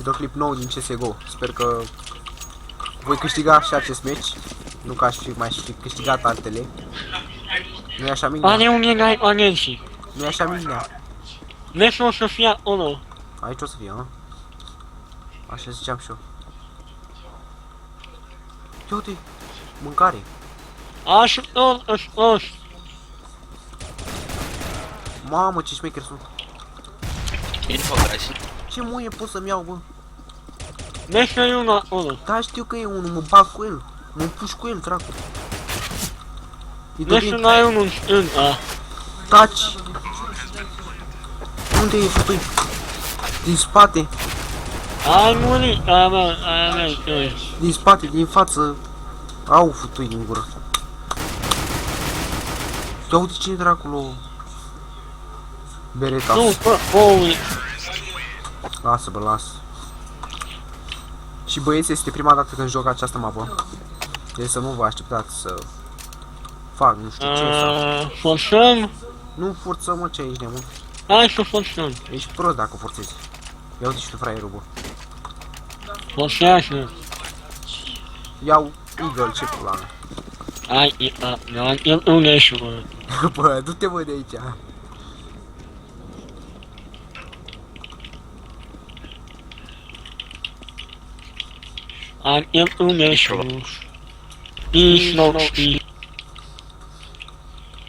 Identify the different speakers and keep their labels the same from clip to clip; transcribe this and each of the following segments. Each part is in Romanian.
Speaker 1: videoclip nou din CSGO. Sper că voi câștiga și acest meci. Nu că aș fi mai fi câștigat altele. Nu e așa, Mignea?
Speaker 2: Are unde n-ai alergii.
Speaker 1: Nu e așa, Mignea?
Speaker 2: Vezi o să fie acolo.
Speaker 1: Aici o să fie, a? Așa ziceam și eu. Ia uite, mâncare.
Speaker 2: Ajutor, ajutor.
Speaker 1: Mamă, ce șmecheri sunt.
Speaker 3: Info crash.
Speaker 1: Ce muie pot să-mi iau, bă?
Speaker 2: Vezi că e unul acolo.
Speaker 1: Da, știu că e unul, mă bag cu el. Mă împuși cu el, dracu.
Speaker 2: Vezi că n-ai unul în stânga.
Speaker 1: Taci! Unde e futui? Din spate,
Speaker 2: Ai murit, aia mea, doi.
Speaker 1: din spate, din față. Au futui din gură. Ia uite cine dracul Bereta.
Speaker 2: Nu, bă, boui.
Speaker 1: Lasă, bă, lasă. Și băieți, este prima dată când joc această mapă. Deci să nu vă așteptați să fac nu știu ce sau...
Speaker 2: Forțăm?
Speaker 1: Nu forțăm, mă, ce aici, mă.
Speaker 2: Hai să forțăm.
Speaker 1: Ești prost dacă forțezi. Ia uite și tu, fraierul, bă.
Speaker 2: Forțează.
Speaker 1: Iau Eagle, ce pula mea.
Speaker 2: Ai, el unești, bă.
Speaker 1: Bă, du-te, bă, de aici.
Speaker 2: Ai, el unești, bă. Nici nu știi.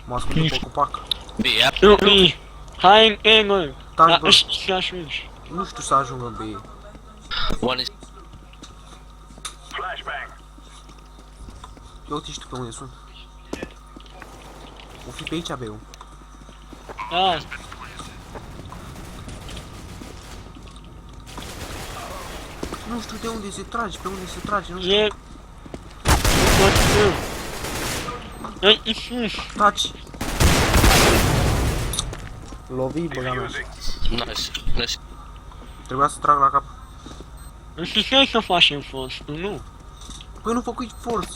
Speaker 1: Mă ascund pe copac.
Speaker 3: B, ia.
Speaker 2: Nu, hai în Eagle.
Speaker 1: Taci,
Speaker 2: Dar
Speaker 1: bă.
Speaker 2: ăștia și ajungi.
Speaker 1: Nu știu să ajungă în B.
Speaker 3: One is.
Speaker 1: Ia uite și tu pe unde sunt. O fi pe aici B-ul.
Speaker 2: Da.
Speaker 1: Nu știu de unde se trage, pe unde se trage, nu știu.
Speaker 2: E... Forțăm. Dă-i isus.
Speaker 1: Taci! Lovi, băga mea.
Speaker 3: Nice. Nice.
Speaker 1: Trebuia să trag la cap.
Speaker 2: Nu știu să facem forță, nu.
Speaker 1: Păi nu făcui forț.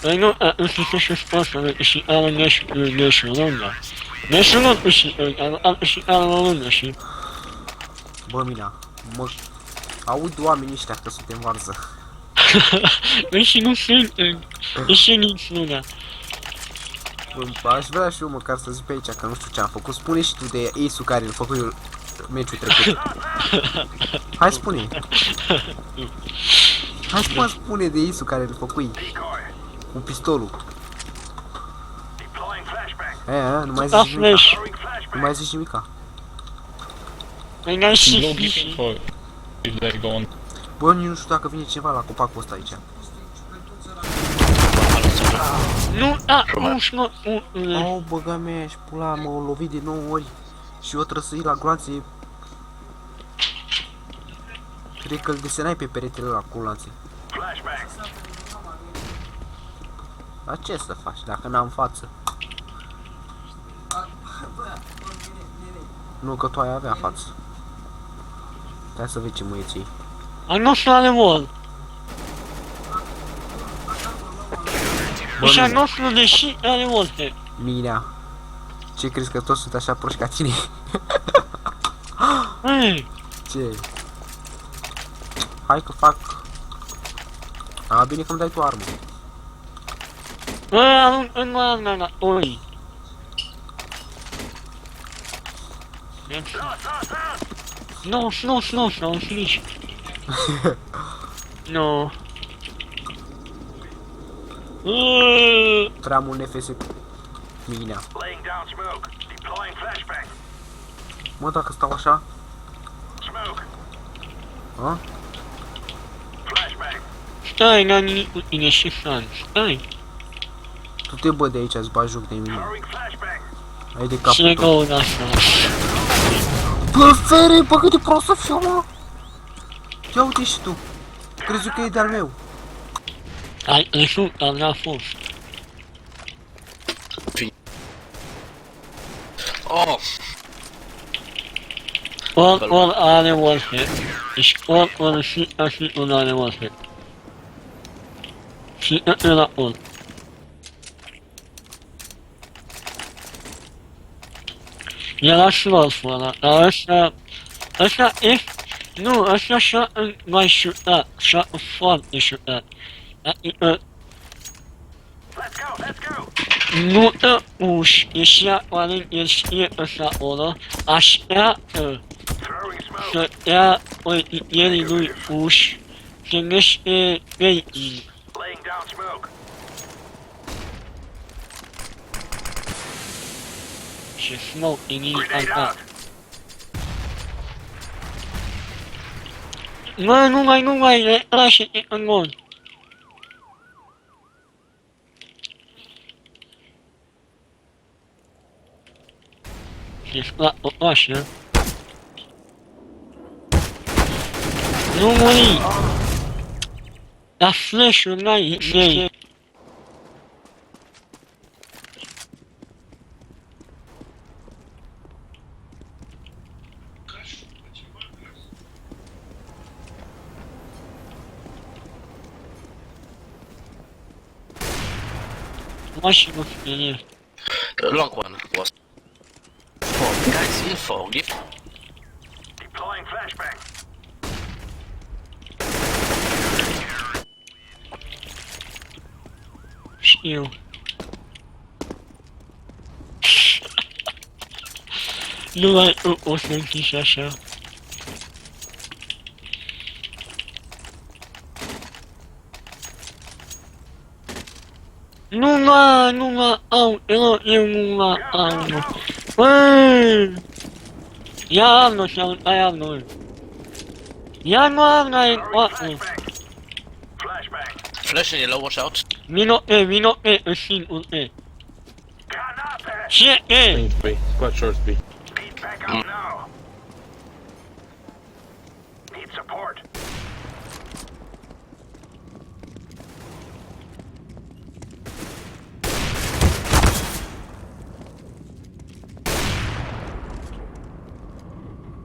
Speaker 2: Păi nu, nu știu să spun și ala nești lungă. Nești lungă și ala lungă și...
Speaker 1: Bă, Mina, mă... Aud oamenii ăștia că suntem varză.
Speaker 2: Păi și nu sunt, și nici lungă.
Speaker 1: Bă, aș vrea și eu măcar să zic pe aici că nu știu ce am făcut. Spune și tu de ace-ul care îl făcui meciul trecut. Hai spune. Hai să mă spune de ace-ul care îl făcui. Cu pistolul. Nu mai zici nimica.
Speaker 2: Flash.
Speaker 1: Nu mai zici nimica.
Speaker 2: Păi n-ai și
Speaker 4: Low
Speaker 2: fiși.
Speaker 4: giving for if they go on.
Speaker 1: Bă, nici nu știu dacă vine cineva la copacul ăsta aici.
Speaker 2: Nu, nu,
Speaker 1: Au, băga mea și pula, m-au lovit de 9 ori. Și eu trăsăi la gloanțe. Cred că îl desenai pe peretele ăla cu gloanțe. Dar ce să faci dacă n-am față? Nu, că tu ai avea față. Hai să vezi ce mâieții.
Speaker 2: al nostru are wall.
Speaker 1: Bă,
Speaker 2: Și al
Speaker 1: nu.
Speaker 2: nostru deși are wall.
Speaker 1: Minea. Ce crezi că toți sunt așa proști ca tine?
Speaker 2: Hei,
Speaker 1: Ce? Hai că fac. A, bine că-mi dai tu armă.
Speaker 2: nu, oi. No, finish. No.
Speaker 1: Prea mult NFS. Minea. Mă, dacă stau așa. A?
Speaker 2: Stai, n-am nimic cu tine și fan. Stai.
Speaker 1: Tu te bă de aici, îți bagi joc de mine. Ai de capul
Speaker 2: Ce
Speaker 1: tău.
Speaker 2: gol asta?
Speaker 1: Bă, fere, bă, cât de prost să fiu, mă! Ia uite și tu. Crezi că e de-al meu.
Speaker 2: Ai lăsut, dar n-a fost.
Speaker 3: Oh!
Speaker 2: All are worth it. Deci all și un are worth it. Și ăla all. Era slot ăla, dar ăsta e Nu, ăsta s-a mai șutat, s-a foarte șutat. Adică nu te uși, ieșea oare el știe ăsta acolo, așteaptă să dea oielii lui uși, se nește rating. Și smoke din inima ta. Nu mai, lasă-te în mod. Și-ți plac popașă. Nu muri! Dar flash-ul n-ai idei. Mașină ferie.
Speaker 3: Long one was. Guys, info. Give.
Speaker 5: Deploying flashbang.
Speaker 2: Știu. Nu mai o să închiși așa. Nu mă au, eu nu mă au. Băi! Ia armă sau ai armă. Ia nu armă ai armă.
Speaker 5: Flashbang.
Speaker 3: Flash in yellow, watch out.
Speaker 2: Vino pe, în singur pe.
Speaker 5: Canape.
Speaker 2: Ce e?
Speaker 6: Main B. Squad short B.
Speaker 5: Need backup now. Need support.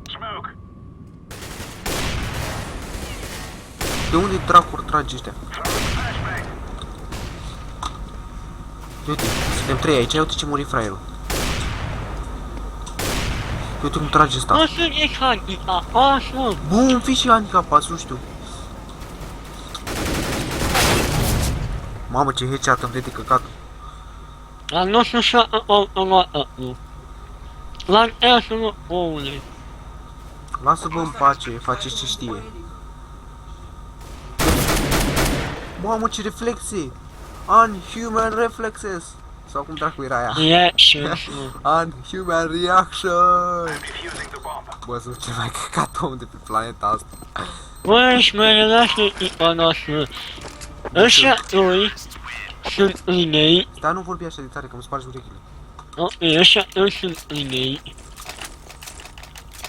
Speaker 5: Smoke.
Speaker 1: De unde dracuri trage ăștia?
Speaker 5: Flashbang.
Speaker 1: Uite, suntem 3 aici, uite ce muri fraierul. Uite cum trage ăsta.
Speaker 2: O să ne handica, așa.
Speaker 1: Bun, fi și handicapat, nu știu. Mamă, ce headshot îmi dete căcatul.
Speaker 2: Dar nu o să șa automată, nu. La ea să mă oule.
Speaker 1: Lasă-vă în pace, faceți ce știe. Mamă, ce reflexe! Unhuman reflexes! Sau cum dracu era aia?
Speaker 2: Reaction, nu.
Speaker 1: Unhuman reaction!
Speaker 5: Defusing the bomb.
Speaker 1: Bă, sunt cel mai căcat om de pe planeta asta.
Speaker 2: Băi, și mai relaxă echipa noastră. Ăștia doi sunt linei.
Speaker 1: Stai, nu vorbi așa de tare, că îmi spargi urechile.
Speaker 2: Ok, ăștia doi sunt linei.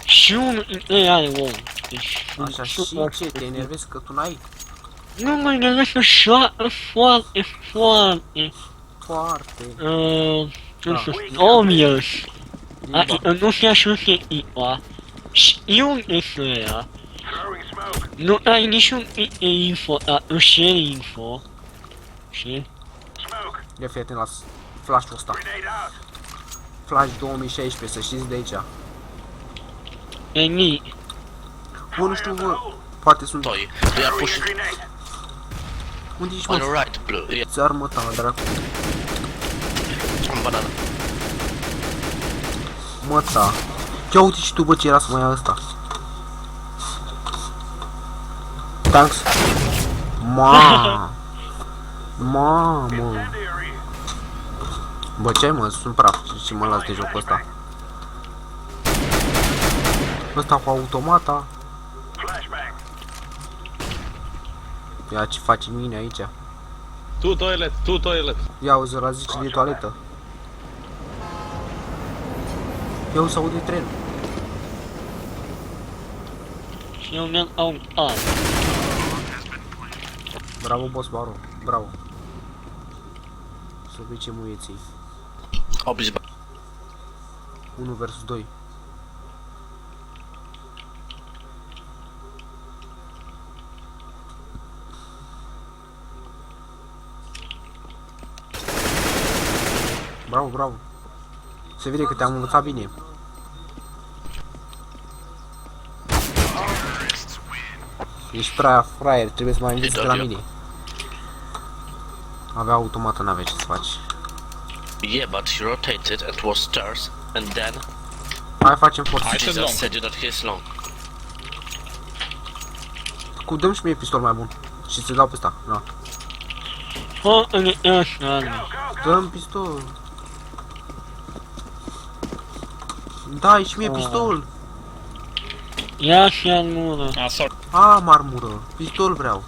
Speaker 2: Și unul dintre ei are om. Deci,
Speaker 1: Așa, și
Speaker 2: super
Speaker 1: ce, te enervezi că tu n-ai?
Speaker 2: nu mă gândesc să șoară foarte, foarte.
Speaker 1: Foarte.
Speaker 2: Cum să spun, obvious. Adică nu se ajunge echipa. Știu despre ea.
Speaker 5: Throwing smoke.
Speaker 2: Nu ai niciun pic de info, dar își ceri info. Și?
Speaker 5: Smoke.
Speaker 1: Ia fii atent la flash-ul ăsta.
Speaker 5: Grenade out.
Speaker 1: Flash 2016, să știți de aici.
Speaker 2: E ni.
Speaker 1: Bă, nu știu, bă, poate sunt...
Speaker 3: Toy. They are pushing
Speaker 5: Grenade.
Speaker 1: Unde ești,
Speaker 3: on
Speaker 1: mă?
Speaker 3: your right, blue. Yeah,
Speaker 1: Ți armă ta, dracu.
Speaker 3: on banana.
Speaker 1: Mă, ta. Ia uite și tu, bă, ce era să mai ia ăsta. Thanks. Mamă.
Speaker 5: Incendiary.
Speaker 1: Bă, ce ai, mă? Sunt praf. Ce mă las de jocul ăsta? Ăsta cu automata.
Speaker 5: Flashbang.
Speaker 1: Ia ce face mine aici.
Speaker 6: Two toilets.
Speaker 1: Ia uzi la 10 de toaletă. Ia uzi, aude trenul.
Speaker 2: Și eu mi-am autat.
Speaker 1: Bravo, boss Baro. Bravo. Să vezi ce muieții.
Speaker 3: Obviously.
Speaker 1: 1 versus 2. Bravo, bravo. Se vede că te-am învățat bine. Ești prea fraier, trebuie să mai înveți de la
Speaker 3: Doriu.
Speaker 1: mine. Avea automată, n-aveai ce să faci.
Speaker 3: Yeah, but he rotated and was stairs, and then
Speaker 1: Hai facem forță.
Speaker 4: Hai.
Speaker 3: Jesus
Speaker 4: long.
Speaker 3: said that he is long.
Speaker 1: Cu dăm și mie pistol mai bun. Și ți-l dau pe ăsta. Na.
Speaker 2: Fă în ăsta.
Speaker 1: Dăm pistol. Dai și mie pistol.
Speaker 2: Ia și armură.
Speaker 4: Ah, sorry.
Speaker 1: A, marmură. Pistol vreau.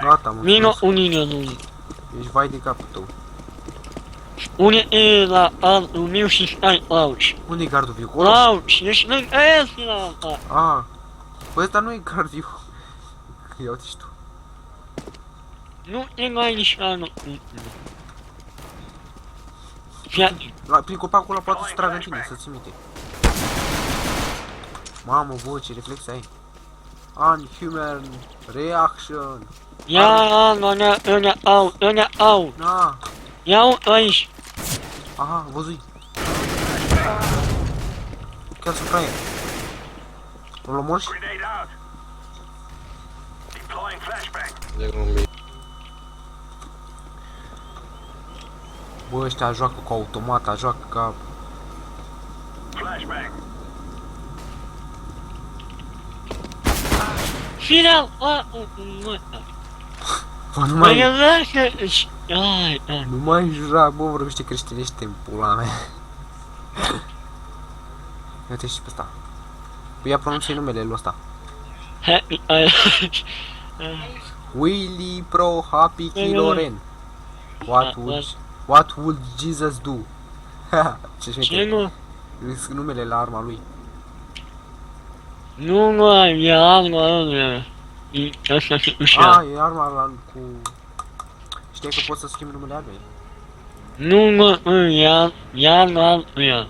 Speaker 1: Gata, mă.
Speaker 2: Vino unine lui.
Speaker 1: Ești vai de capul tău.
Speaker 2: Une e la altul meu și stai lauci.
Speaker 1: Unde e gardul viu? Acolo?
Speaker 2: Lauci, ești lângă ăsta la alta.
Speaker 1: A. Păi ăsta nu e gard viu. Ia uite și tu.
Speaker 2: Nu te mai nici anul. Fii
Speaker 1: Prin copacul ăla poate să tragă în tine, să ții minte. Mamă, bă, ce reflexe ai. Unhuman reaction.
Speaker 2: ia arma mea, ănea au.
Speaker 1: Na.
Speaker 2: Ia-o aici.
Speaker 1: Aha, văzui. Chiar sunt fraier. Îl omori și...
Speaker 5: Grenade out. Deploying flashbang.
Speaker 6: They're gonna be.
Speaker 1: Bă, ăștia joacă cu automata, joacă ca...
Speaker 5: Flashbang.
Speaker 2: Final, mă.
Speaker 1: Bă, nu
Speaker 2: Mă
Speaker 1: mai...
Speaker 2: lasă-și. Ai.
Speaker 1: Nu mai jura, bă, vorbește creștinește în pula mea. Uite și pe ăsta. Păi ia pronunție numele lui ăsta.
Speaker 2: Happy,
Speaker 1: Willy Pro Happy Kiloren. What would Jesus do? Ce
Speaker 2: ce
Speaker 1: șmecher.
Speaker 2: nu?
Speaker 1: Îți numele la arma lui.
Speaker 2: Nu mai, e arma ăla. Asta se ușa.
Speaker 1: E arma la cu... Știi că poți să schimbi numele armei?
Speaker 2: Nu mă, e arma ăla.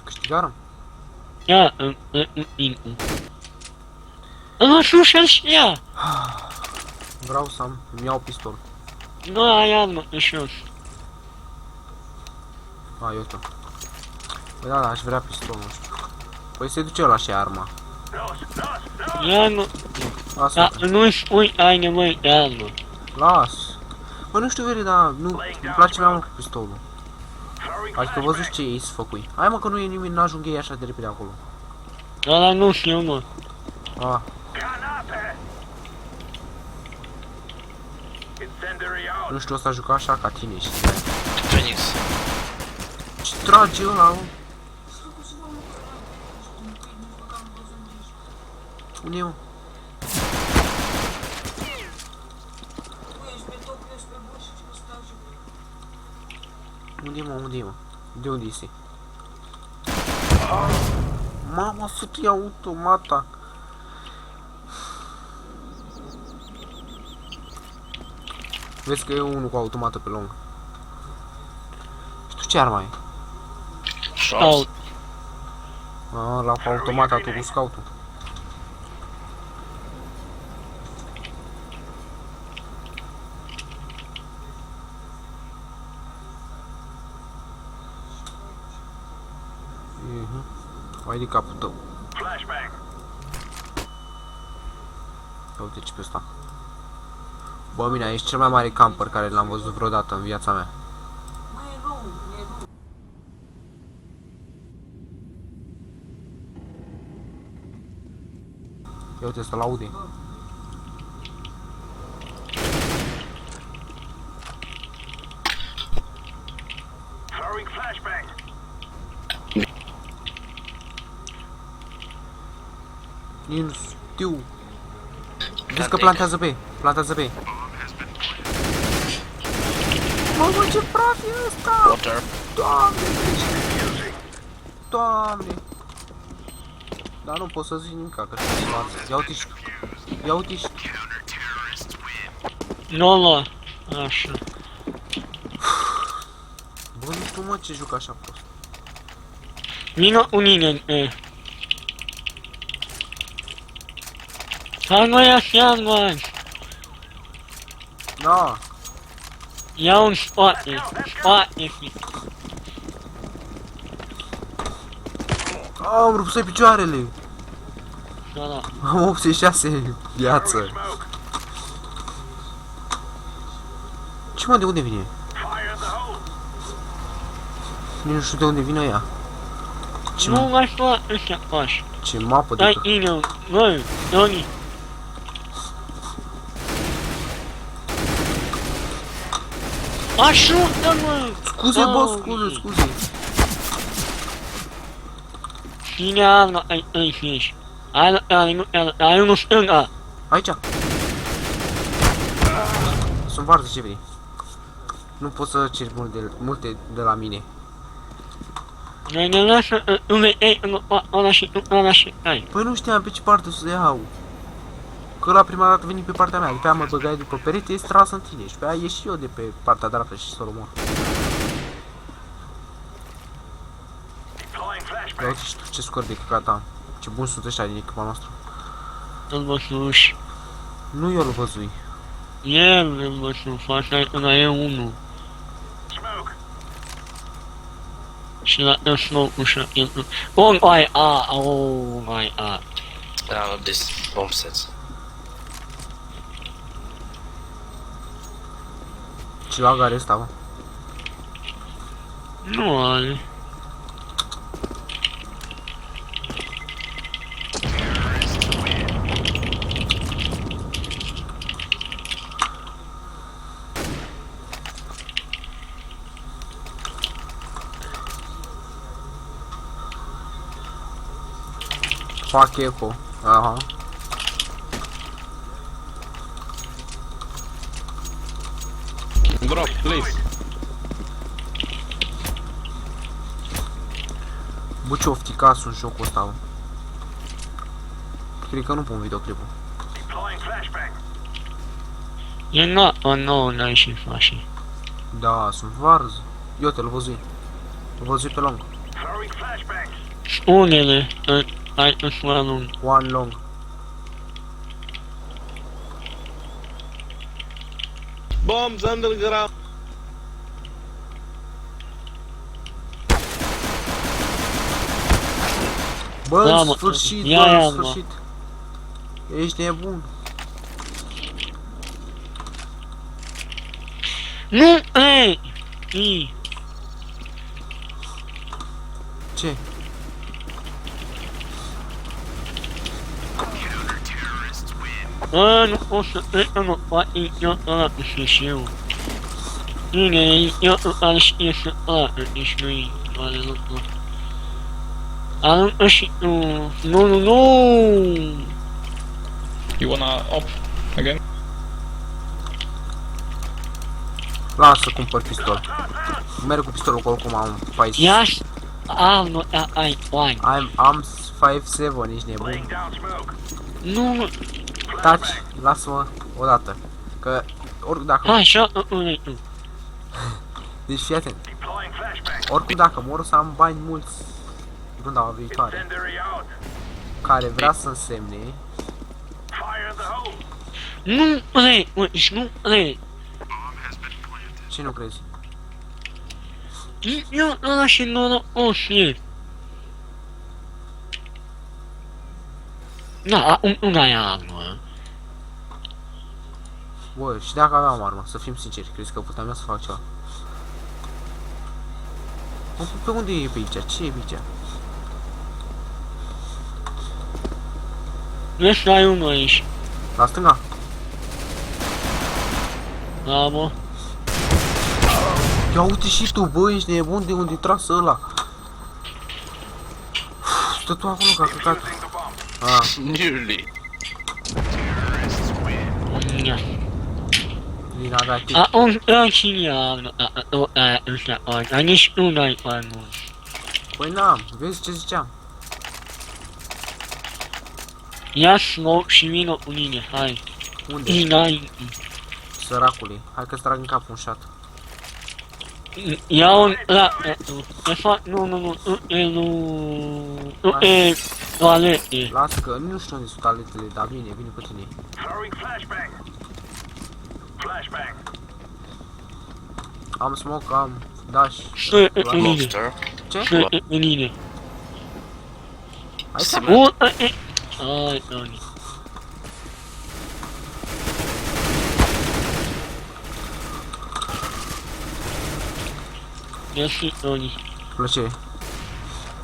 Speaker 1: Câștigarăm?
Speaker 2: Ia, mă sușă și ia.
Speaker 1: Vreau să am, îmi iau pistol.
Speaker 2: Nu ai armă în jos.
Speaker 1: Eu uite. Păi da, aș vrea pistol, nu știu. Păi se duce ăla și arma.
Speaker 2: Ia mă,
Speaker 1: Lasă,
Speaker 2: dar nu spui ai nevoie de armă.
Speaker 1: las. Bă, nu știu, veri, dar nu, îmi place mai mult cu pistolul. Adică văzuți ce ei să făcui. Hai mă că nu e nimeni, n-ajung ei așa de repede acolo.
Speaker 2: Ăla nu știu mă.
Speaker 1: Ah,
Speaker 5: Granate. Incendiary out.
Speaker 1: nu știu, ăsta juca așa ca tine și...
Speaker 3: Phoenix.
Speaker 1: Ce trage ăla, mă? Unde e, mă? Unde e, mă? Unde e, mă? De unde este? Mama, fute automata! Vezi că e unul cu automată pe lung. Și tu ce armă ai?
Speaker 3: Shots.
Speaker 1: La cu automata, tu cu scoutul. Vai de capul tău.
Speaker 5: Flashbang.
Speaker 1: Ia uite ce pe ăsta. Bă, mine, ești cel mai mare camper care l-am văzut vreodată în viața mea. Ia uite, ăsta l-aude.
Speaker 5: Throwing flashbang.
Speaker 1: Nu știu. Vezi că plantează pe. Plantează pe. Mamă, ce praf e ăsta!
Speaker 3: Water.
Speaker 1: Doamne! Doamne! Dar nu pot să zic nimic, că se scoate. Ia uite și... Ia uite și...
Speaker 2: Nu mă. Așa.
Speaker 1: Bă, nu știu, mă, ce juc așa prost.
Speaker 2: Vino unine. Hai mă, ia și arma.
Speaker 1: Da!
Speaker 2: Ia un spate, spate, fi.
Speaker 1: Am rupt picioarele.
Speaker 2: Da, da.
Speaker 1: Am 86 viață.
Speaker 5: Smoke.
Speaker 1: Ce mă, de unde vine?
Speaker 5: Fire in the hole.
Speaker 1: Nici nu știu de unde vine ea.
Speaker 2: Nu mai fac ăștia pași.
Speaker 1: Ce mapă de
Speaker 2: Dai
Speaker 1: tot.
Speaker 2: ină, bă, Doni. Ajută-mă!
Speaker 1: Scuze, bă, scuze.
Speaker 2: Cine arma ai fiști? Ai unul stânga.
Speaker 1: Aici. Sunt varză, ce vrei? Nu pot să cer multe de la mine.
Speaker 2: Ne lasă ăla și ai.
Speaker 1: Păi nu știam pe ce parte să iau. Că la prima dată veni pe partea mea, după aia mă băgai după perete, ești tras în tine și pe aia ieși eu de pe partea dreaptă și să-l omor.
Speaker 5: Deploying
Speaker 1: Ia
Speaker 5: flashbang.
Speaker 1: uite și tu ce scor de căcat am. Ce bun sunt ăștia din echipa noastră.
Speaker 2: Îl văsuși.
Speaker 1: Nu eu îl văzui.
Speaker 2: El îl văsuși, fața ăla e unul.
Speaker 5: Smoke.
Speaker 2: Și la el smoke-ul și el... Oh, my a, oh, my a.
Speaker 3: This bomb sets.
Speaker 1: Ce lag are ăsta, mă?
Speaker 2: Nu are.
Speaker 1: Fac eco. Aha.
Speaker 6: Drop, please.
Speaker 1: Bă, ce ofticasul în jocul ăsta, mă. Cred că nu pun videoclipul.
Speaker 5: Deploying flashbang.
Speaker 2: E na, o nouă n-ai și faci.
Speaker 1: Da, sunt varză. Eu te-l văzui. Îl văzui pe lung.
Speaker 5: Throwing flashbang.
Speaker 2: Spune-le, ai îți la lung.
Speaker 1: One long.
Speaker 6: Bombs underground.
Speaker 1: Bă,
Speaker 2: Da,
Speaker 1: în
Speaker 2: mă,
Speaker 1: sfârșit,
Speaker 2: ia,
Speaker 1: bă, în
Speaker 2: mă.
Speaker 1: sfârșit. Ești nebun.
Speaker 2: Nu, ei!
Speaker 1: Ce?
Speaker 2: Bă, nu o să mă fac idiotul ăla cu sfârșiul. Bine, idiotul care știe să facă, deci nu-i doare lucru. Aruncă și tu. Nu!
Speaker 4: You wanna op again?
Speaker 1: Lasă, cumpăr pistol. Merg cu pistolul, că oricum am 14.
Speaker 2: Ia-și armă, ai bani.
Speaker 1: Am 5-7, ești nebun.
Speaker 5: Laying down smoke.
Speaker 2: Nu,
Speaker 1: Taci, lasă-mă odată. Că, ori dacă...
Speaker 2: așa, unei tu.
Speaker 1: Deci fii atent.
Speaker 5: Deploying flashbang.
Speaker 1: Oricum dacă mor o să am bani mulți runda viitoare.
Speaker 5: Incendiary out.
Speaker 1: Care vrea să însemne...
Speaker 5: Fire in the hole.
Speaker 2: Nu, deci nu,
Speaker 1: Ce nu crezi?
Speaker 2: eu ăla și norocos e. Da, una e armă.
Speaker 1: Bă, și dacă aveam armă, să fim sinceri, crezi că puteam eu să fac ceva? Mă, pe unde e pe aici? Ce e pe aici?
Speaker 2: Vezi că ai unul aici.
Speaker 1: La stânga?
Speaker 2: Bravo.
Speaker 1: Ia uite și tu, bă, ești nebun de unde tras ăla. Stă tu acolo ca căcat.
Speaker 5: Using the bomb.
Speaker 1: Ah,
Speaker 3: Nearly.
Speaker 2: Ia.
Speaker 1: din avea tip.
Speaker 2: Cine e armă? Dar nici tu n-ai armă.
Speaker 1: Păi n-am, vezi ce ziceam?
Speaker 2: Ia smoke și vină cu mine, hai.
Speaker 1: Unde?
Speaker 2: Înainte.
Speaker 1: Săracului. Hai că-ți trag în cap un shot.
Speaker 2: Ia un... De fapt, nu, toalete.
Speaker 1: Lasă că nu știu unde sunt toaletele, dar vine cu tine.
Speaker 5: Throwing flashbang. Flashbang.
Speaker 1: Am smoke, am dash.
Speaker 2: Sunt în mine.
Speaker 3: Monster.
Speaker 1: Ce?
Speaker 2: Sunt în mine.
Speaker 1: Aici?
Speaker 3: Cement.
Speaker 2: Ai, Tony. Mersi, Tony.
Speaker 1: Plăcere.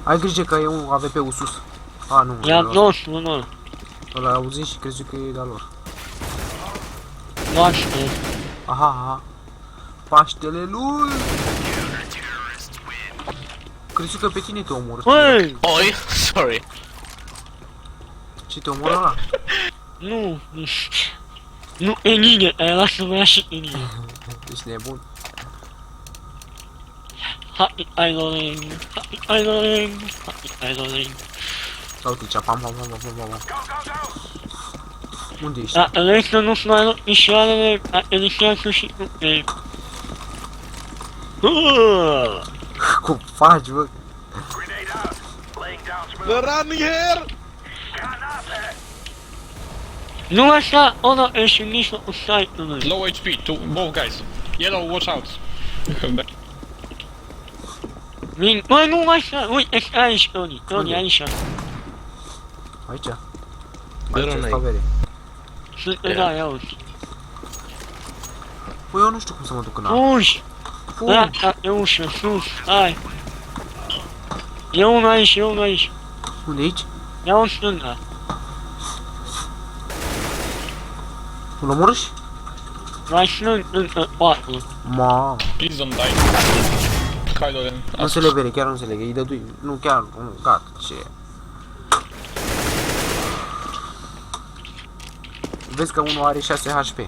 Speaker 1: Ai grijă că e un AVP-ul sus. A, nu.
Speaker 2: E al nostru, nu.
Speaker 1: Ăla auzit și crezi că e de-a lor.
Speaker 2: Paște.
Speaker 1: Aha, aha. Paștele lui! Crezi că pe tine te omor.
Speaker 2: Băi!
Speaker 3: Oi, sorry.
Speaker 1: Ce te omoră ăla?
Speaker 2: Nu. Nu, e mine. Lasă-mă ia și pe mine.
Speaker 1: Ești nebun.
Speaker 2: Happy idling. Happy idling. Happy idling.
Speaker 1: Sau uite aici, pam, pam, pam, pam, pam, pam.
Speaker 5: Go, go, go!
Speaker 1: Unde ești?
Speaker 2: Da, vrei să nu-ți mai luat mișoarele, elisează și tu pe...
Speaker 1: Cum faci, bă?
Speaker 5: Grenade out. Laying down
Speaker 6: They're
Speaker 5: smoke.
Speaker 6: running here!
Speaker 5: Granate!
Speaker 2: Nu așa, ăla ești în mijlocul site-ului.
Speaker 4: Low HP, to both guys. Yellow, watch out. You have that.
Speaker 2: Vin, băi, nu așa, uite, ești aici, Tony. Tony,
Speaker 1: Unde?
Speaker 2: aici.
Speaker 1: Aici?
Speaker 3: There
Speaker 1: Aici,
Speaker 3: are
Speaker 1: favere.
Speaker 2: Sunt în aia, uite.
Speaker 1: Păi eu nu știu cum să mă duc în apă.
Speaker 2: Fugi! Da,
Speaker 1: Fugi!
Speaker 2: da, e ușă, sus, hai. E unul aici, e unul aici.
Speaker 1: Unde aici?
Speaker 2: Ia în stânga.
Speaker 1: Îl omorâși?
Speaker 2: Mai sunt în patru.
Speaker 1: Mamă.
Speaker 4: Please don't die. Kylo Ren.
Speaker 1: Nu înțeleg, bere, chiar nu înțeleg. Îi dădui. Nu, chiar nu. Gata, ce e? Vezi că unul are 6 HP.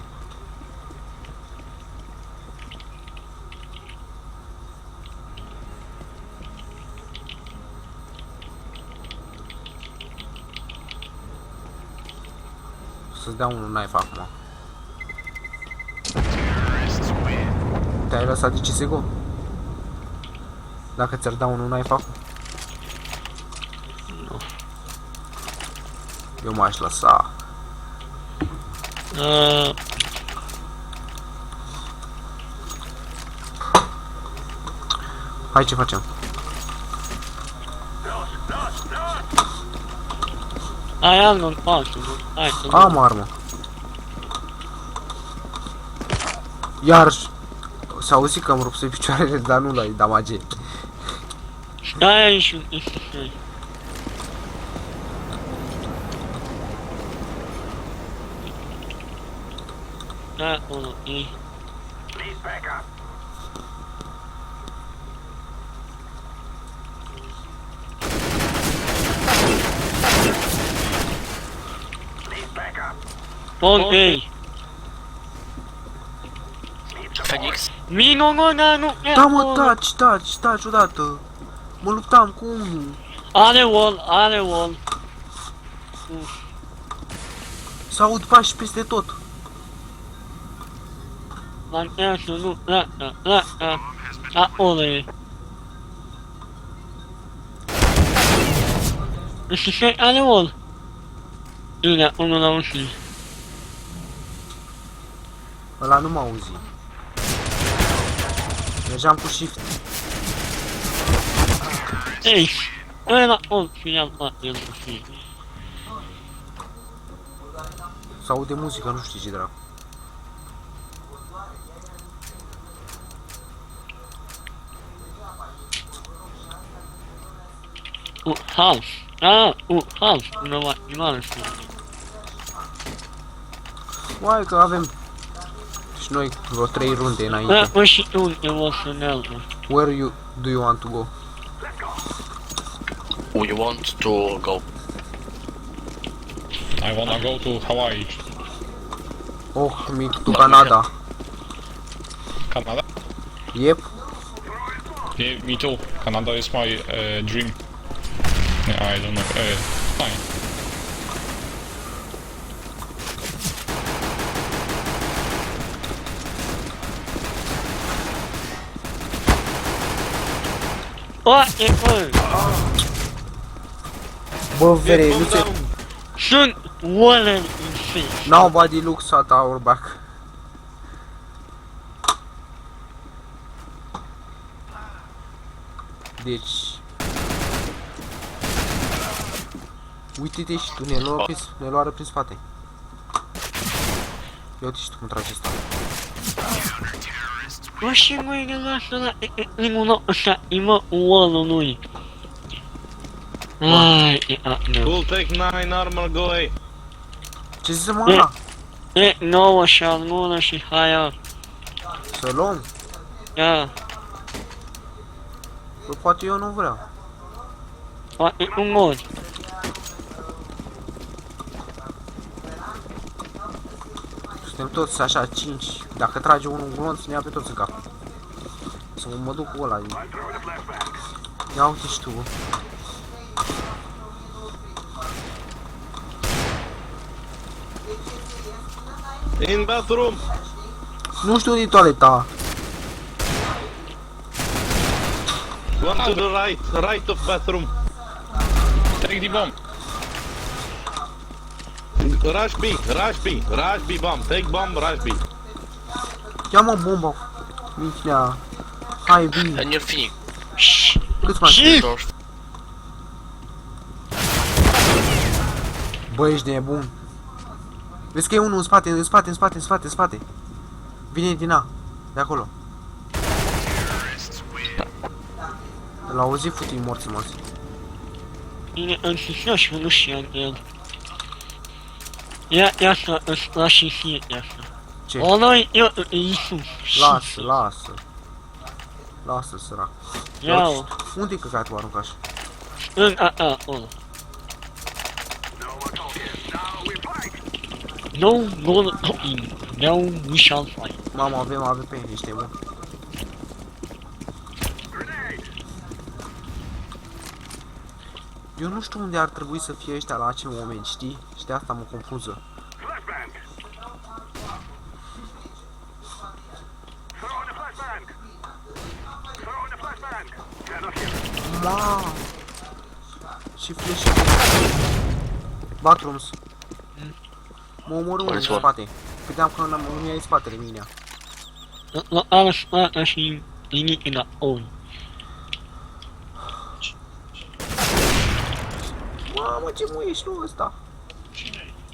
Speaker 1: Să-ți dea unul knife acum. Te-ai lăsat de CSGO? Dacă ți-ar da unul knife acum? Nu. Eu m-aș lăsa. Hai, ce facem?
Speaker 2: Hai, am în patru, hai, să
Speaker 1: Am armă. Iar s-a auzit că îmi rupse picioarele, dar nu l-ai damage.
Speaker 2: stai aici un instant. Da, acolo, e.
Speaker 5: Please back up. Please back up.
Speaker 2: Bun, ei.
Speaker 5: Need support.
Speaker 3: Phoenix.
Speaker 2: Vino, mă, dar nu e
Speaker 1: Da, mă,
Speaker 2: acolo.
Speaker 1: taci odată. Mă luptam cu unul.
Speaker 2: Are wall, are wall.
Speaker 1: S-aud pași peste tot.
Speaker 2: Mantează, nu, la. Acolo e. Este ce are wall. Bine, unul la ușii.
Speaker 1: Ăla nu m-a auzit. Mergeam cu shift.
Speaker 2: Ei, ăla wall și i-am luat el ușii.
Speaker 1: S-aude muzică, nu știu ce dracu.
Speaker 2: House. House. Nu mai știu.
Speaker 1: Uai că avem și noi vreo 3 runde
Speaker 2: Da,
Speaker 1: înainte.
Speaker 2: mă și tu unde o să ne altă.
Speaker 1: Where do you want to go?
Speaker 3: We want to go.
Speaker 4: I wanna go to Hawaii.
Speaker 1: Oh, me to Canada.
Speaker 4: Canada?
Speaker 1: Yep.
Speaker 4: Yeah, me too. Canada is my dream. Yeah, I don't know. Fine.
Speaker 2: O, e bă!
Speaker 1: Bă, vere, nu ți
Speaker 2: Sunt Wallen in face.
Speaker 1: Nobody looks at our back. Deci... Uite-te și tu, ne luară prin spate. Ia uite și tu cum tragi ăsta.
Speaker 2: Bă, și măi, ne lasă la limonul ăsta, imă uolului. Ai, e a, nu.
Speaker 6: We'll take 9 armor, go away.
Speaker 1: Ce zice mă ăla?
Speaker 2: E nouă și armură și haia.
Speaker 1: Să luăm?
Speaker 2: Ia,
Speaker 1: Bă, poate eu nu vreau.
Speaker 2: poate un mod.
Speaker 1: Suntem toți așa 5. Dacă trage unul un glonț, ne ia pe toți în cap. Să mă duc cu ăla. Ia uite și tu. Bă.
Speaker 6: In bathroom.
Speaker 1: Nu știu unde e toaleta.
Speaker 6: One to the right. Right of bathroom.
Speaker 4: Take the bomb.
Speaker 6: Rush B. Rush B. Rush B bomb. Take bomb. Rush B.
Speaker 1: Ia mă bomba. Mihnea. Hai vii.
Speaker 3: And you're finished.
Speaker 1: Câți mai
Speaker 2: Și-
Speaker 3: Doors.
Speaker 1: Bă, ești nebun. Vezi că e unul în spate, în spate, în spate, în spate, în spate. Vine din A. De acolo. L-au auzit futii morți.
Speaker 2: Bine, înțeles și nu știam de el. Ia să îți lași și ție asta.
Speaker 1: Ce?
Speaker 2: Ăla-i Iisus.
Speaker 1: Lasă. Lasă, sărac.
Speaker 2: Ia-o.
Speaker 1: Unde-i căcatul aruncaș?
Speaker 2: În ăla. No, no, no, we shall fight.
Speaker 1: Mama, avem AVP, ești bun. Eu nu știu unde ar trebui să fie ăștia la acel moment, știi? Și de asta mă confuză.
Speaker 5: Flashbang. Throw in a flashbang. Throw in a flashbang. Cannot hit.
Speaker 1: Ma! Și flash. Bathrooms. Mă omor unul în
Speaker 3: Poliția.
Speaker 1: spate. Credeam că nu i-ai spatele minea.
Speaker 2: La ala spate și nimic la on.
Speaker 1: Mamă, ce mu ești nu ăsta?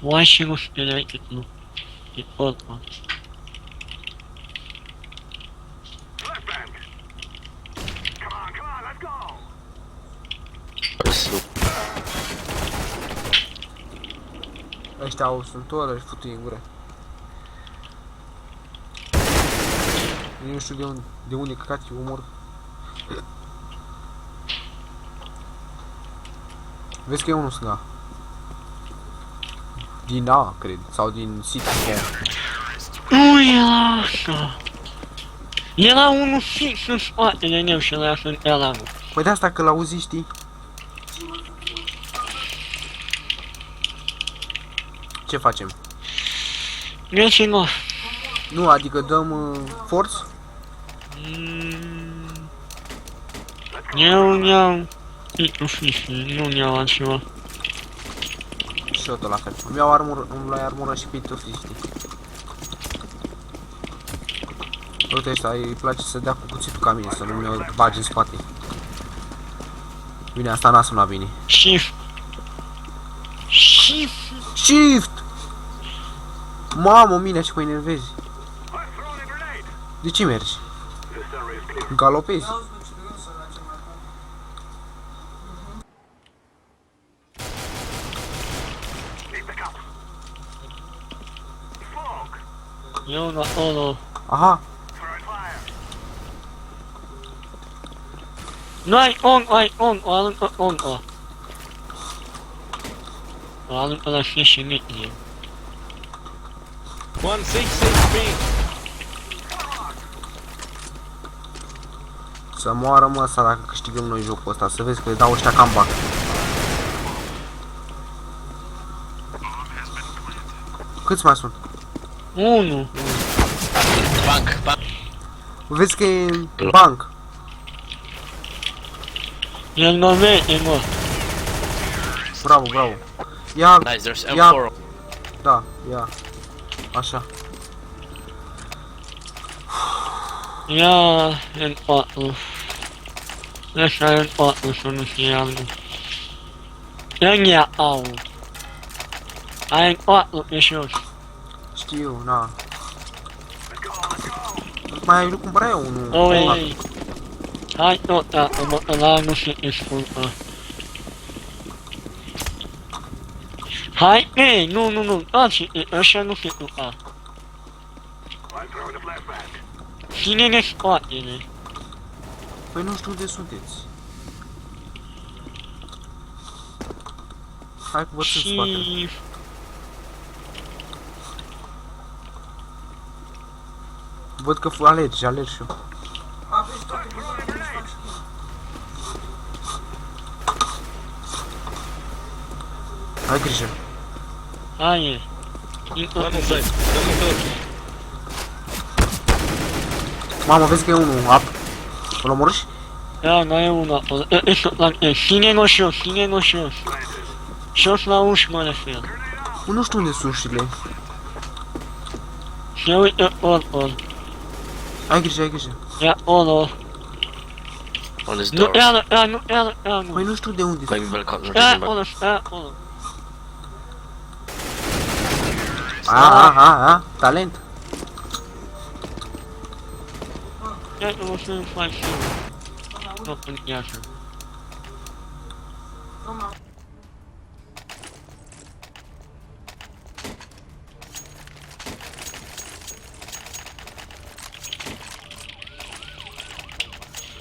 Speaker 2: Why she was related to the other one?
Speaker 5: Flashbang. Come on, let's go.
Speaker 1: Ăștia au sunt oră și futu în gură. Eu nu știu de unde căcat eu omor. Vezi că e unul stânga. Din A, cred, sau din City chiar.
Speaker 2: Nu era asta. Era unul fix în spatele meu și ăla sunt elanul.
Speaker 1: Păi de asta că l-auzi, știi? Ce facem?
Speaker 2: Mergi mă.
Speaker 1: Nu, adică dăm forț?
Speaker 2: Eu iau... Nu iau altceva.
Speaker 1: Și eu tot la fel. Îmi iau armură, îmi luai armură și pe știi? Uite ăsta, îi place să dea cu cuțitul ca mine, să nu mi-o bagi în spate. Bine, asta n-a sunat bine.
Speaker 2: Shift. Shift.
Speaker 1: Shift! Mamă, mine, și mă enervezi.
Speaker 5: I've thrown a grenade.
Speaker 1: De ce mergi?
Speaker 5: This area is clear.
Speaker 1: Galopezi?
Speaker 5: Need backup. Fog.
Speaker 2: Eu la ăla.
Speaker 1: Aha,
Speaker 5: Throwing fire.
Speaker 2: Nu ai on, o aruncă on ăla. O aruncă la fie și mic.
Speaker 6: 1-6 HP.
Speaker 1: să moară mă ăsta dacă câștigăm noi jocul ăsta, să vezi că le dau ăștia comeback. Câți mai sunt?
Speaker 2: 1.
Speaker 3: Bank, bank.
Speaker 1: Vezi că e bank.
Speaker 2: El mă vede, mă.
Speaker 1: Bravo, bravo. Ia,
Speaker 3: Nice, there's
Speaker 1: ia,
Speaker 3: M4.
Speaker 1: da, ia. Așa.
Speaker 2: Ia în 4. Ăsta e în 4, să nu fie altul. Ănia au. Ai în 4 pe jos.
Speaker 1: Știu, na. Mai nu cumpăra eu unul.
Speaker 2: Oi. Hai tot, dacă mă ăla nu se descurcă. Hai, ei, nu, dați-te, ăștia nu se duca.
Speaker 5: I'm throwing a flashbang.
Speaker 2: Ține-ne spatele.
Speaker 1: Păi nu știu unde sunteți. Hai că vă țin spatele.
Speaker 2: Și...
Speaker 1: Văd că alergi și eu. Ai grijă.
Speaker 2: Hai,
Speaker 6: Dă-mi un save, dă-mi un save.
Speaker 1: Mamă, vezi că e unul ap. Îl omorâși?
Speaker 2: da, nu e una acolo. Ține-ne jos, ține-ne jos. Jos la uși mă refer.
Speaker 1: Nu știu unde sunt ușile.
Speaker 2: Se uită ori.
Speaker 1: Ai grijă, ai grijă.
Speaker 2: Ia ori.
Speaker 3: On his
Speaker 2: Nu,
Speaker 3: door.
Speaker 2: nu.
Speaker 1: Păi nu știu de unde
Speaker 3: Maybe
Speaker 1: sunt.
Speaker 3: Belcon.
Speaker 2: Ia ori.
Speaker 1: A, talent.
Speaker 2: Ia că mă să-mi faci și eu. Nu, în viață.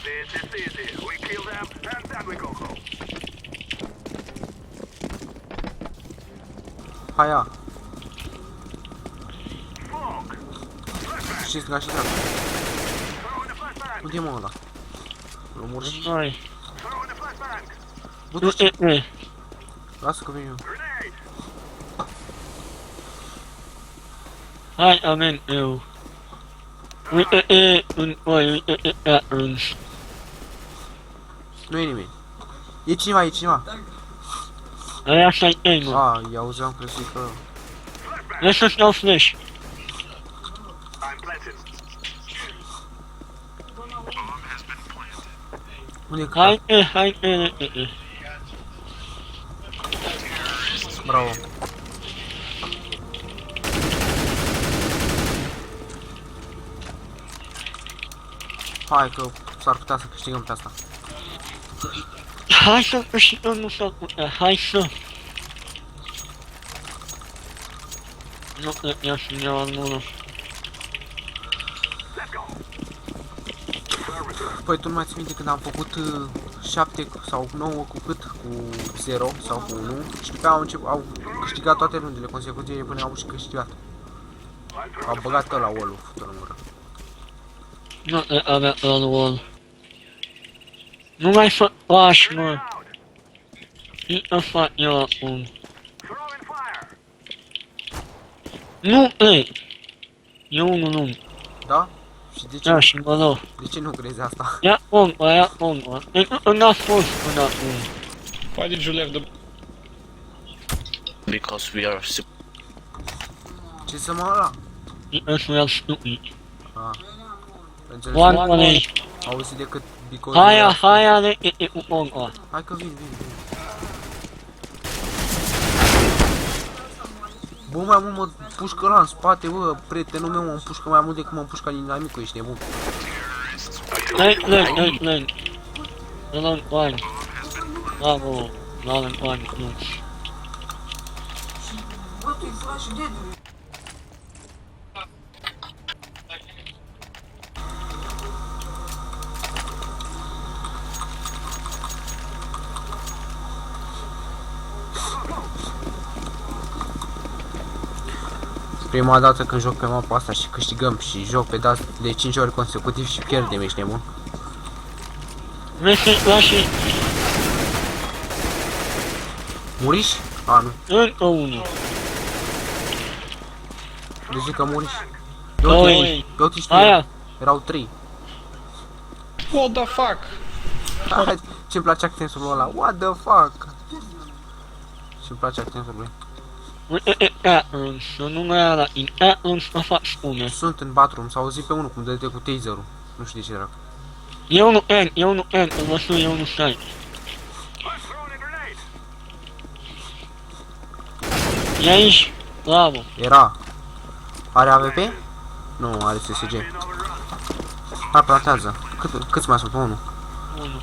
Speaker 5: This is easy. We kill them, and then we go home.
Speaker 1: Hai, ia.
Speaker 5: Smoke.
Speaker 1: Și stânga și dreapta.
Speaker 5: Throwing a flashbang.
Speaker 1: Unde e mă ăla? Îl omorâși?
Speaker 2: Noi.
Speaker 5: Throwing a flashbang.
Speaker 1: Bă,
Speaker 2: Nu,
Speaker 1: duci. Lasă că vin eu.
Speaker 5: Grenade.
Speaker 2: Hai, amen, eu. Uite, uite, atunci.
Speaker 1: Nu e nimeni. E cineva, e cineva.
Speaker 2: Aia să-i ei, mă.
Speaker 1: A, i-auzeam crezut că...
Speaker 2: Lasă-ți dau flash.
Speaker 5: I'm planted.
Speaker 1: Unde e că?
Speaker 2: Hai,
Speaker 1: Bravo. Hai că s-ar putea să câștigăm pe asta.
Speaker 2: Hai să câștigăm, nu s-ar putea, hai să. Nu trebuia să-mi iau armură.
Speaker 5: Let's go.
Speaker 1: Păi tu nu mai ții minte când am făcut 7 sau 9 cu cât? Cu 0 sau cu 1 și după aia au câștigat toate rundele consecutive până au și câștigat. Au băgat ăla wall-ul, fătă în mură.
Speaker 2: Nu trebuia armură. Nu mai fă pași, mă. Ce fac eu acum?
Speaker 5: Throwing fire.
Speaker 2: Nu, ei! E unul nu.
Speaker 1: Da? Și de ce,
Speaker 2: Da, și mă rog.
Speaker 1: de ce nu crezi asta?
Speaker 2: Ia pompa. N-a fost până acum.
Speaker 4: Why did you left the...
Speaker 3: Because we are
Speaker 1: Ce să mă ăla?
Speaker 2: Ăsta era stupid.
Speaker 1: Înțeles?
Speaker 2: One.
Speaker 1: Auzi decât because...
Speaker 2: Haia, e cu pompa.
Speaker 1: Hai că vin. Bă, mai mult mă pușcă ăla în spate, bă, prietenul meu mă împușcă mai mult decât mă împușcă inamicul, ești nebun.
Speaker 2: Len. Ăla-n bani. Bravo. Ăla-n bani, nu.
Speaker 1: Prima dată când joc pe mapa asta și câștigăm și joc pe de 5 ori consecutiv și pierdem, ești nebun.
Speaker 2: Lași
Speaker 1: Muriși? A, nu.
Speaker 2: încă unul.
Speaker 1: Deci că muriși.
Speaker 2: Doi.
Speaker 1: Eu te știu.
Speaker 2: Aia.
Speaker 1: Erau 3.
Speaker 4: What the fuck?
Speaker 1: Hai, ce-mi place accentul ăla? What the fuck? Ce-mi place accentul lui.
Speaker 2: Uite, atunci, nu mai era atunci mă fac spune.
Speaker 1: Sunt în bathroom, s-a auzit pe unul cum dă-te cu taserul. Nu știu de ce dracu.
Speaker 2: Eu nu N, îl măsur, eu nu stai.
Speaker 5: I'm throwing a grenade.
Speaker 2: E aici, bravo.
Speaker 1: Era. Are AVP? Nu, are SSG.
Speaker 5: Being overrun.
Speaker 1: Hai, plantează. Câți mai sunt? Pe unul.
Speaker 2: 1.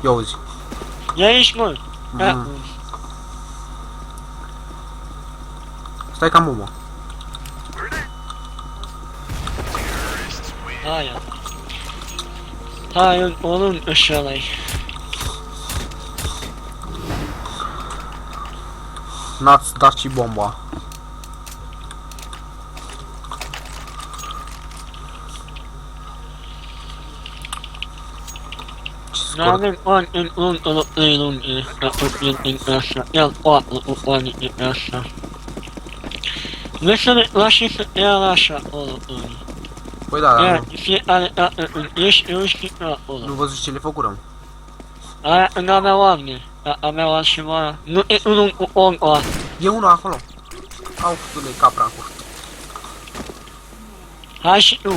Speaker 1: Ia auzi.
Speaker 2: E aici, mă.
Speaker 1: Mm. Stai ca mumă.
Speaker 2: Aia. Hai, o luăm ăștia aici.
Speaker 1: N-ați dat și bomba. Ce scurt.
Speaker 2: N-avem ani în trei luni în asta. Iar 4 ani în asta. Vreți să ne lași să ia așa acolo.
Speaker 1: Păi da, dar
Speaker 2: Iar
Speaker 1: nu.
Speaker 2: fiecare dată în ești rușii acolo.
Speaker 1: Nu văzut ce le făcurăm.
Speaker 2: Aia n-avea oameni. Avea altceva. Nu e unul cu om ăla.
Speaker 1: E unul acolo. Au făcut capra acolo.
Speaker 2: Hai și tu.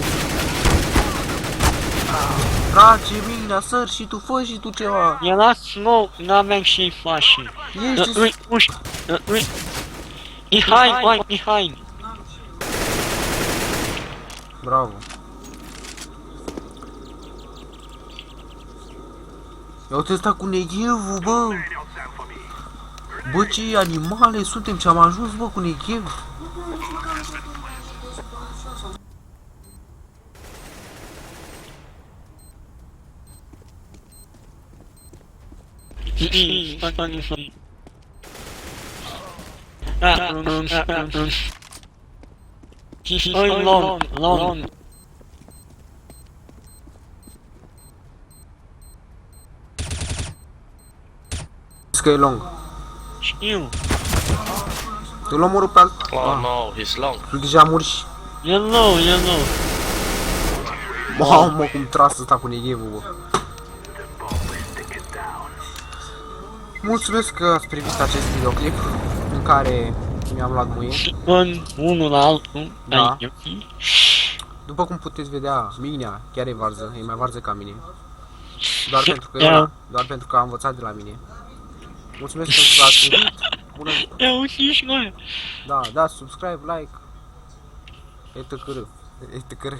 Speaker 1: Trage mina, săr și tu, fă și tu ceva.
Speaker 2: Era smoke, n-aveam ce-i face.
Speaker 1: Ești...
Speaker 2: Ui, puși. Ui. Behind, one behind.
Speaker 1: Bravo. Ia uite ăsta cu neghevul, bă. Bă, ce animale suntem, ce am ajuns, bă, cu neghev.
Speaker 2: Oi, long.
Speaker 1: Că e lung.
Speaker 2: Știu.
Speaker 1: Te-l omorâ pe alt...
Speaker 3: Oh no, he's long.
Speaker 1: Tu deja a murit.
Speaker 2: E low.
Speaker 1: Mamă, cum tras ăsta cu neghevul, bă. Mulțumesc că ați privit acest videoclip în care mi-am luat muie.
Speaker 2: În unul la altul.
Speaker 1: Da.
Speaker 2: Aici.
Speaker 1: După cum puteți vedea, Minea chiar e varză, e mai varză ca mine. Doar pentru că a învățat de la mine. Mulțumesc pentru că ați privit. Bună zi.
Speaker 2: E auzi și noi.
Speaker 1: Da, subscribe, like. E tăcără.